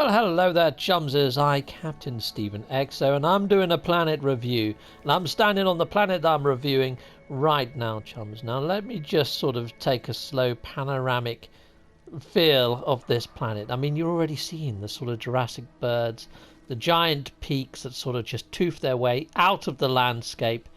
Well, hello there, chumses. I, Captain Stephen Exo, and I'm doing a planet review. And I'm standing on the planet that I'm reviewing right now, chums. Now, let me just sort of take a slow panoramic feel of this planet. I mean, you're already seeing the sort of Jurassic birds, the giant peaks that sort of just tooth their way out of the landscape.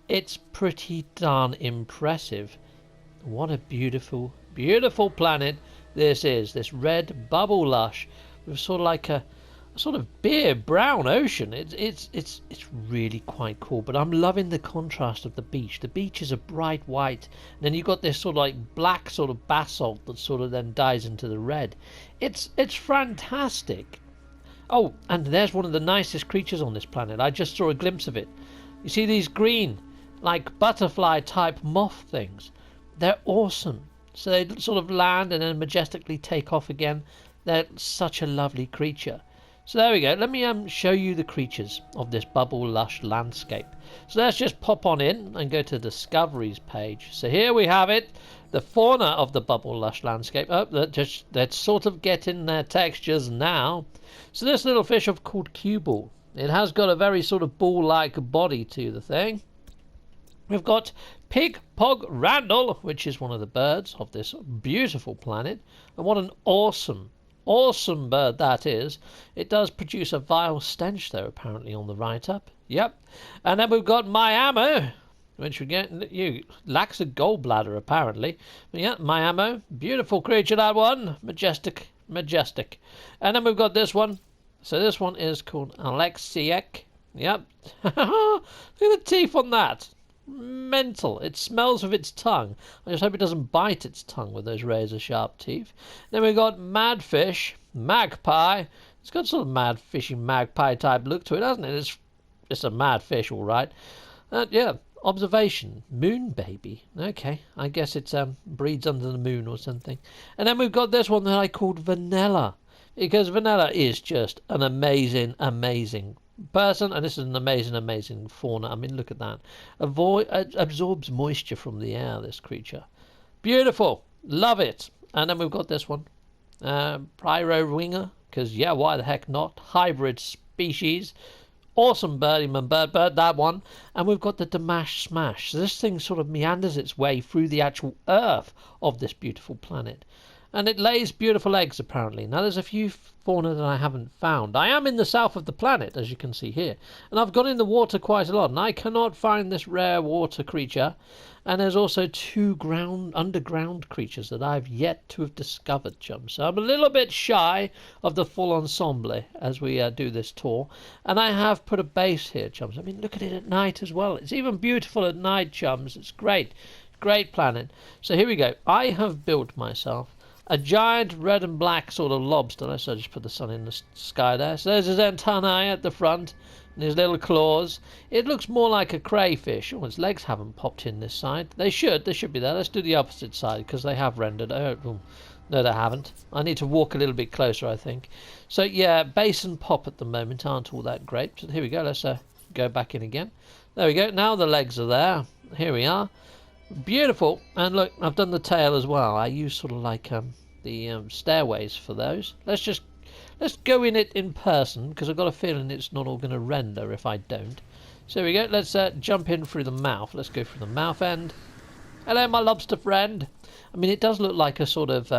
It's pretty darn impressive. What a beautiful, beautiful planet this is. This red bubble lush with sort of like a sort of beer brown ocean. It's really quite cool. But I'm loving the contrast of the beach. The beach is a bright white, and then you've got this sort of like black sort of basalt that sort of then dies into the red. It's fantastic. Oh, and there's one of the nicest creatures on this planet. I just saw a glimpse of it. You see these green, like butterfly type moth things? They're awesome. So they sort of land and then majestically take off again. They're such a lovely creature. So there we go. Let me show you the creatures of this bubble lush landscape. So let's just pop on in and go to Discoveries page. So here we have it, the fauna of the bubble lush landscape. Oh, they're sort of getting their textures now. So this little fish I've called cue ball. It has got a very sort of ball-like body to the thing. We've got Pig Pog Randall, which is one of the birds of this beautiful planet. And what an awesome bird that is. It does produce a vile stench, though, apparently, on the write-up. Yep. And then we've got Miami, which we get, lacks a gallbladder, apparently. But yeah, Miami, beautiful creature, that one. Majestic. And then we've got this one. So this one is called Alexiek. Yep. Look at the teeth on that. Mental. It smells with its tongue. I just hope it doesn't bite its tongue with those razor sharp teeth. Then we've got Madfish, Magpie. It's got sort of mad fishy magpie type look to it, hasn't it? It's a mad fish, all right. Yeah. Observation. Moon baby. Okay. I guess it breeds under the moon or something. And then we've got this one that I called Vanilla, because Vanilla is just an amazing person, and this is an amazing fauna. I mean, look at that. Absorbs moisture from the air, this creature. Beautiful. Love it. And then we've got this one. Pyro Winger, because, yeah, why the heck not? Hybrid species. Awesome bird, that one. And we've got the Damash Smash. So this thing sort of meanders its way through the actual earth of this beautiful planet. And it lays beautiful eggs, apparently. Now, there's a few fauna that I haven't found. I am in the south of the planet, as you can see here. And I've gone in the water quite a lot, and I cannot find this rare water creature. And there's also two underground creatures that I've yet to have discovered, chum. So I'm a little bit shy of the full ensemble as we do this tour. And I have put a base here, chums. I mean, look at it at night as well. It's even beautiful at night, chums. It's great. Great planet. So here we go. I have built myself a giant red and black sort of lobster. So I just put the sun in the sky there. So there's his antennae at the front and his little claws. It looks more like a crayfish. Oh, its legs haven't popped in this side. They should be there. Let's do the opposite side because they have rendered. Oh, no, they haven't. I need to walk a little bit closer, I think. So yeah, base and pop at the moment aren't all that great. So here we go. Let's go back in again. There we go. Now the legs are there. Here we are. Beautiful. And look, I've done the tail as well. I use sort of like the stairways for those. Let's go in it in person because I've got a feeling it's not all going to render if I don't. So here we go. Let's jump in through the mouth. Let's go through the mouth end. Hello, my lobster friend. I mean, it does look like a sort of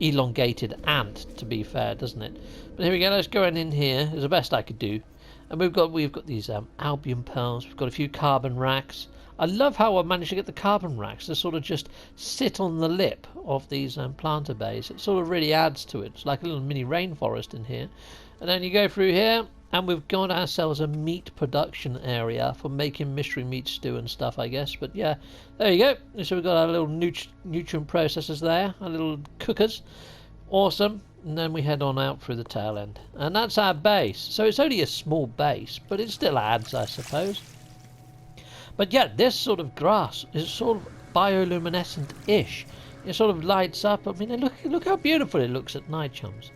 elongated ant, to be fair, doesn't it? But here we go. Let's go in here. It's the best I could do. And we've got these albion pearls. We've got a few carbon racks. I love how I managed to get the carbon racks to sort of just sit on the lip of these planter bays. It sort of really adds to it. It's like a little mini rainforest in here. And then you go through here, and we've got ourselves a meat production area for making mystery meat stew and stuff, I guess. But yeah, there you go. So we've got our little nutrient processors there, our little cookers. Awesome. And then we head on out through the tail end. And that's our base. So it's only a small base, but it still adds, I suppose. But yeah, this sort of grass is sort of bioluminescent-ish. It sort of lights up. I mean, look how beautiful it looks at night, chums.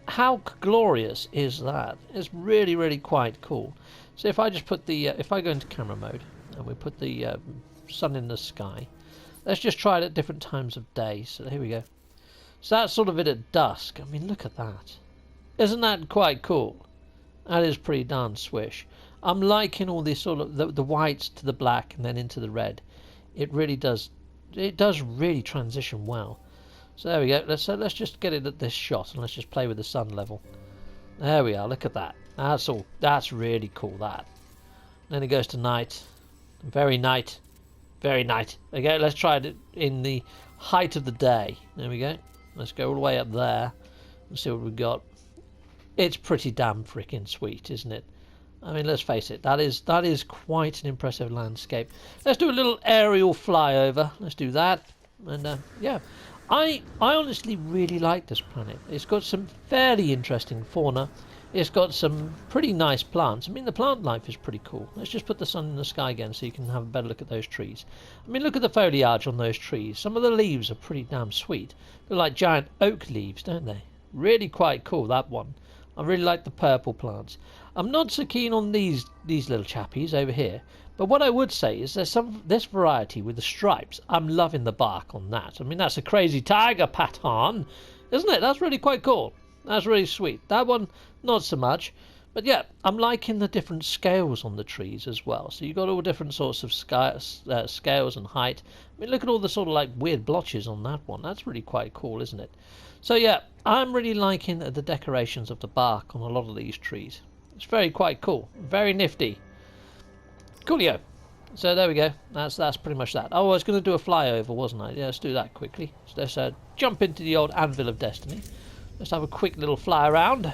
How glorious is that? It's really, really quite cool. So if I just put if I go into camera mode and we put the sun in the sky, let's just try it at different times of day. So here we go. So that's sort of it at dusk. I mean, look at that. Isn't that quite cool? That is pretty darn swish. I'm liking all this sort of the whites to the black and then into the red. It really does. It does really transition well. So there we go. Let's just get it at this shot and let's just play with the sun level. There we are. Look at that. That's all. That's really cool. That. Then it goes to night. Very night. Very night. Okay. Let's try it in the height of the day. There we go. Let's go all the way up there and see what we've got. It's pretty damn freaking sweet, isn't it? I mean, let's face it, that is quite an impressive landscape. Let's do a little aerial flyover. Let's do that. And yeah, I honestly really like this planet. It's got some fairly interesting fauna. It's got some pretty nice plants. I mean, the plant life is pretty cool. Let's just put the sun in the sky again so you can have a better look at those trees. I mean, look at the foliage on those trees. Some of the leaves are pretty damn sweet. They're like giant oak leaves, don't they? Really quite cool, that one. I really like the purple plants. I'm not so keen on these little chappies over here, but what I would say is there's this variety with the stripes. I'm loving the bark on that. I mean, that's a crazy tiger pattern, isn't it? That's really quite cool. That's really sweet. That one, not so much. But yeah, I'm liking the different scales on the trees as well. So you've got all different sorts of scales and height. I mean, look at all the sort of like weird blotches on that one. That's really quite cool, isn't it? So yeah, I'm really liking the decorations of the bark on a lot of these trees. It's very quite cool. Very nifty. Coolio. So there we go. That's pretty much that. Oh, I was going to do a flyover, wasn't I? Yeah, let's do that quickly. So let's jump into the old Anvil of Destiny. Let's have a quick little fly around.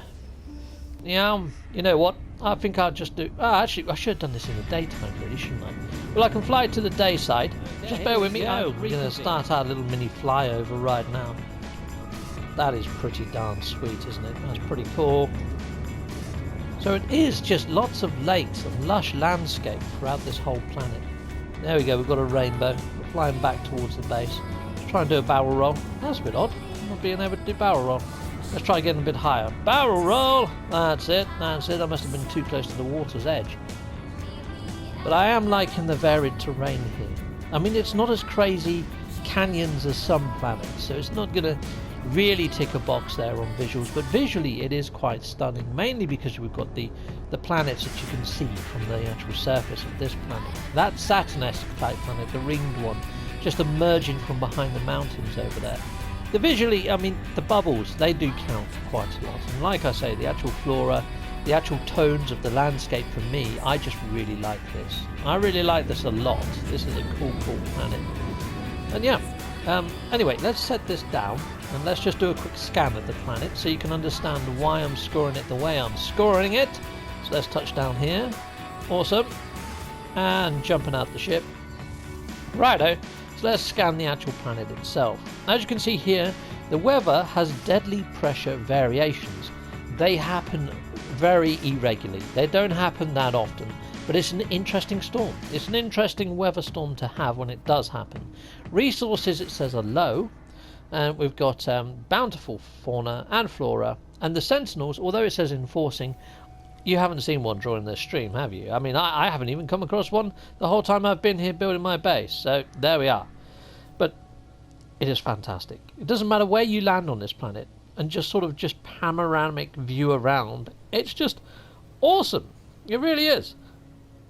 Yeah, you know what? I think I'll just do... Oh, actually, I should have done this in the daytime, really, shouldn't I? Well, I can fly to the day side. Just bear with me. I'm going to start our little mini flyover right now. That is pretty darn sweet, isn't it? That's pretty cool. So it is just lots of lakes and lush landscape throughout this whole planet. There we go, we've got a rainbow. We're flying back towards the base. Let's try and do a barrel roll. That's a bit odd, not being able to do barrel roll. Let's try getting a bit higher. Barrel roll! That's it, that's it. I must have been too close to the water's edge. But I am liking the varied terrain here. I mean, it's not as crazy canyons as some planets, so it's not going to really tick a box there on visuals, but visually it is quite stunning, mainly because we've got the planets that you can see from the actual surface of this planet. That Saturn-esque type planet, the ringed one, just emerging from behind the mountains over there. The visually, I mean, the bubbles, they do count quite a lot, and like I say, the actual flora, the actual tones of the landscape, for me, I just really like this. I really like this a lot. This is a cool planet. And yeah, anyway, let's set this down and let's just do a quick scan of the planet so you can understand why I'm scoring it the way I'm scoring it. So let's touch down here. Awesome. And jumping out the ship. Righto. So let's scan the actual planet itself. As you can see here, the weather has deadly pressure variations. They happen very irregularly. They don't happen that often. But it's an interesting storm. It's an interesting weather storm to have when it does happen. Resources, it says, are low. And we've got bountiful fauna and flora. And the Sentinels, although it says enforcing, you haven't seen one during this stream, have you? I mean, I haven't even come across one the whole time I've been here building my base. So there we are. But it is fantastic. It doesn't matter where you land on this planet. And just panoramic view around. It's just awesome. It really is.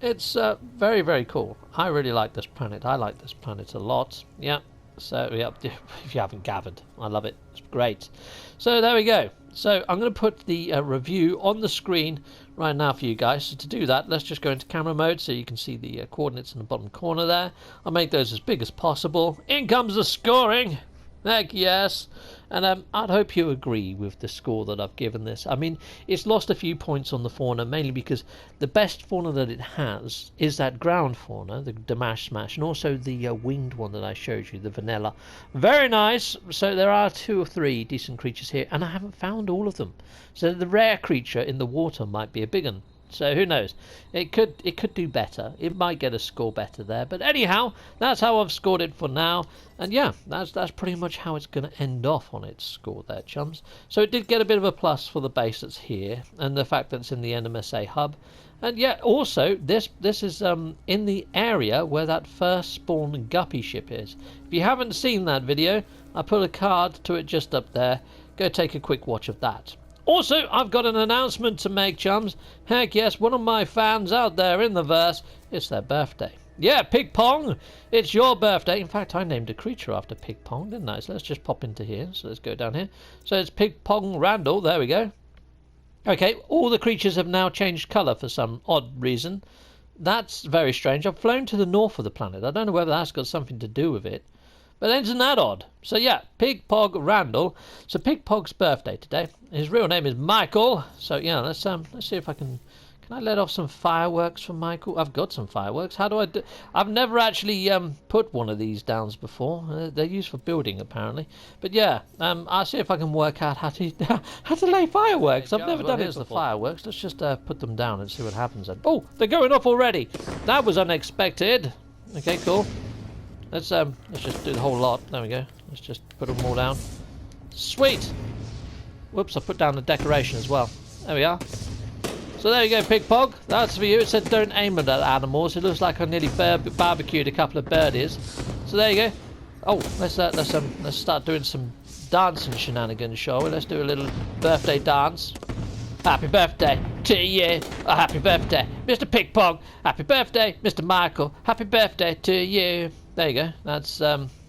It's very, very cool. I really like this planet. I like this planet a lot. Yeah. So, yeah, if you haven't gathered, I love it. It's great. So, there we go. So, I'm going to put the review on the screen right now for you guys. So, to do that, let's just go into camera mode so you can see the coordinates in the bottom corner there. I'll make those as big as possible. In comes the scoring. Heck yes. And I'd hope you agree with the score that I've given this. I mean, it's lost a few points on the fauna, mainly because the best fauna that it has is that ground fauna, the Damash Smash, and also the winged one that I showed you, the Vanilla. Very nice. So there are 2 or 3 decent creatures here, and I haven't found all of them. So the rare creature in the water might be a big one. So who knows? It could do better. It might get a score better there. But anyhow, that's how I've scored it for now. And yeah, that's pretty much how it's going to end off on its score there, chums. So it did get a bit of a plus for the base that's here, and the fact that it's in the NMSA hub. And yeah, also this is in the area where that first spawn guppy ship is. If you haven't seen that video, I put a card to it just up there. Go take a quick watch of that. Also, I've got an announcement to make, chums. Heck yes, one of my fans out there in the verse, it's their birthday. Yeah, Pig Pong, it's your birthday. In fact, I named a creature after Pig Pong, didn't I? So let's just pop into here. So let's go down here. So it's Pig Pong Randall. There we go. Okay, all the creatures have now changed colour for some odd reason. That's very strange. I've flown to the north of the planet. I don't know whether that's got something to do with it. But isn't that odd? So yeah, Pig Pog Randall. So Pig Pog's birthday today. His real name is Michael. So yeah, let's see if I can I let off some fireworks for Michael? I've got some fireworks. How do I do? I've never actually put one of these down before. They're used for building apparently. But yeah, I'll see if I can work out how to lay fireworks. I've never done it. Here's the fireworks. Let's just put them down and see what happens then. Oh, they're going off already. That was unexpected. Okay, cool. Let's just do the whole lot. There we go. Let's just put them all down. Sweet. Whoops, I put down the decoration as well. There we are. So there you go, Pig Pog. That's for you. It said don't aim at animals. It looks like I nearly barbecued a couple of birdies. So there you go. Oh, let's start doing some dancing shenanigans, shall we? Let's do a little birthday dance. Happy birthday to you. Oh, happy birthday, Mr. Pig Pog. Happy birthday, Mr. Michael. Happy birthday to you. There you go.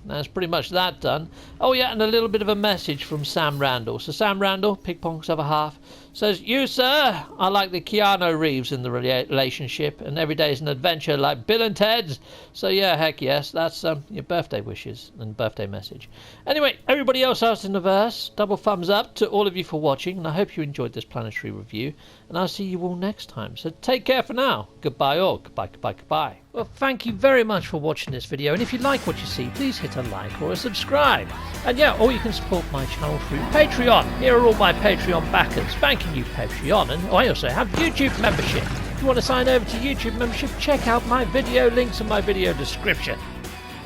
That's pretty much that done. Oh yeah, and a little bit of a message from Sam Randall. So Sam Randall, Pig Pong's other half, says, "You, sir, are like the Keanu Reeves in the relationship, and every day is an adventure like Bill and Ted's." So yeah, heck yes, that's your birthday wishes and birthday message. Anyway, everybody else out in the verse, double thumbs up to all of you for watching, and I hope you enjoyed this planetary review, and I'll see you all next time. So take care for now. Goodbye all. Goodbye, goodbye, goodbye. Well, thank you very much for watching this video, and if you like what you see, please hit a like or a subscribe. And yeah, or you can support my channel through Patreon. Here are all my Patreon backers. Thanking you, Patreon. And I also have YouTube membership. If you want to sign over to YouTube membership, check out my video links in my video description.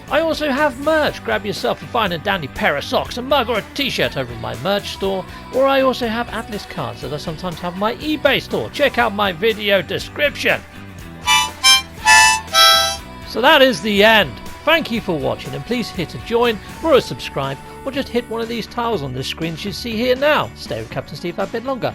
I also have merch. Grab yourself a fine and dandy pair of socks, a mug or a t-shirt over my merch store. Or I also have Atlas cards that I sometimes have on my eBay store. Check out my video description. So that is the end. Thank you for watching, and please hit a join or a subscribe, or just hit one of these tiles on the screen you see here now. Stay with Captain Steve a bit longer.